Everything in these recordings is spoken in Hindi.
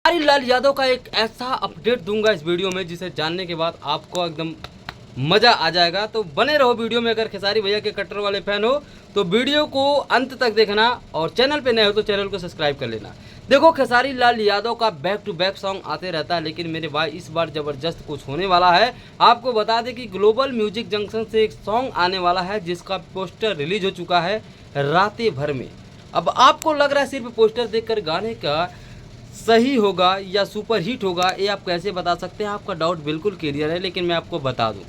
खेसारी लाल यादव का एक ऐसा अपडेट दूंगा इस वीडियो में जिसे जानने के बाद आपको एकदम मज़ा आ जाएगा। तो बने रहो वीडियो में। अगर खेसारी भैया के कट्टर वाले फैन हो तो वीडियो को अंत तक देखना और चैनल पे नए हो तो चैनल को सब्सक्राइब कर लेना। देखो, खेसारी लाल यादव का बैक टू बैक सॉन्ग आते रहता है, लेकिन मेरे भाई इस बार ज़बरदस्त कुछ होने वाला है। आपको बता दें कि ग्लोबल म्यूजिक जंक्शन से एक सॉन्ग आने वाला है जिसका पोस्टर रिलीज हो चुका है रातें भर में। अब आपको लग रहा है सिर्फ पोस्टर देखकर गाने का सही होगा या सुपर हिट होगा, ये आप कैसे बता सकते हैं? आपका डाउट बिल्कुल क्लियर है, लेकिन मैं आपको बता दूं,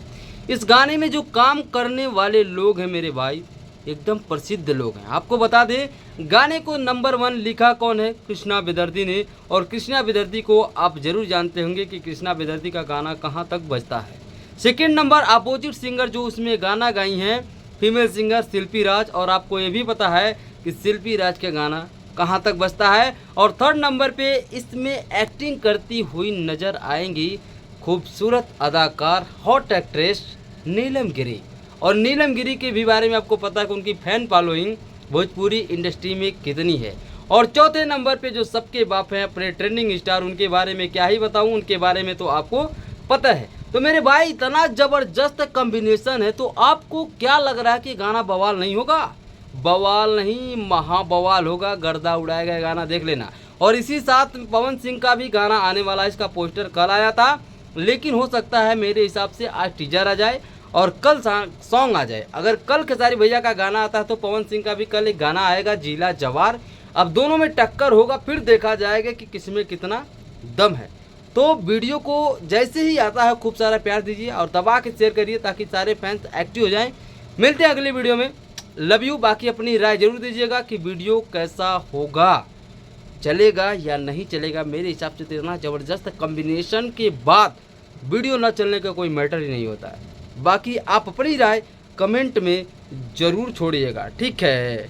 इस गाने में जो काम करने वाले लोग हैं मेरे भाई, एकदम प्रसिद्ध लोग हैं। आपको बता दें, गाने को नंबर 1 लिखा कौन है? कृष्णा बेदर्दी ने। और कृष्णा बेदर्दी को आप जरूर जानते होंगे कि कृष्णा बेदर्दी का गाना कहाँ तक बजता है। सेकेंड नंबर अपोजिट सिंगर जो उसमें गाना गाई हैं, फीमेल सिंगर शिल्पी राज। और आपको ये भी पता है कि शिल्पी राज का गाना कहाँ तक बजता है। और थर्ड नंबर पे इसमें एक्टिंग करती हुई नजर आएंगी खूबसूरत अदाकार, हॉट एक्ट्रेस नीलम गिरी। और नीलम गिरी के भी बारे में आपको पता है कि उनकी फैन फॉलोइंग भोजपुरी इंडस्ट्री में कितनी है। और चौथे नंबर पे जो सबके बाप हैं, अपने ट्रेंडिंग स्टार, उनके बारे में क्या ही बताऊं, उनके बारे में तो आपको पता है। तो मेरे भाई इतना ज़बरदस्त कॉम्बिनेशन है, तो आपको क्या लग रहा है कि गाना बवाल नहीं होगा? बवाल नहीं, महा बवाल होगा, गर्दा उड़ाएगा गाना, देख लेना। और इसी साथ पवन सिंह का भी गाना आने वाला है। इसका पोस्टर कल आया था, लेकिन हो सकता है मेरे हिसाब से आज टीजर आ जाए और कल सॉन्ग आ जाए। अगर कल खेसारी भैया का गाना आता है तो पवन सिंह का भी कल एक गाना आएगा, जिला जवार। अब दोनों में टक्कर होगा, फिर देखा जाएगा कि किसमें कितना दम है। तो वीडियो को जैसे ही आता है खूब सारा प्यार दीजिए और दबा के शेयर करिए ताकि सारे फैंस एक्टिव हो जाएं। मिलते हैं अगली वीडियो में। Love you. बाकी अपनी राय जरूर दीजिएगा कि वीडियो कैसा होगा, चलेगा या नहीं चलेगा। मेरे हिसाब से तो इतना ज़बरदस्त कॉम्बिनेशन के बाद वीडियो ना चलने का कोई मैटर ही नहीं होता है। बाकी आप अपनी राय कमेंट में ज़रूर छोड़िएगा, ठीक है।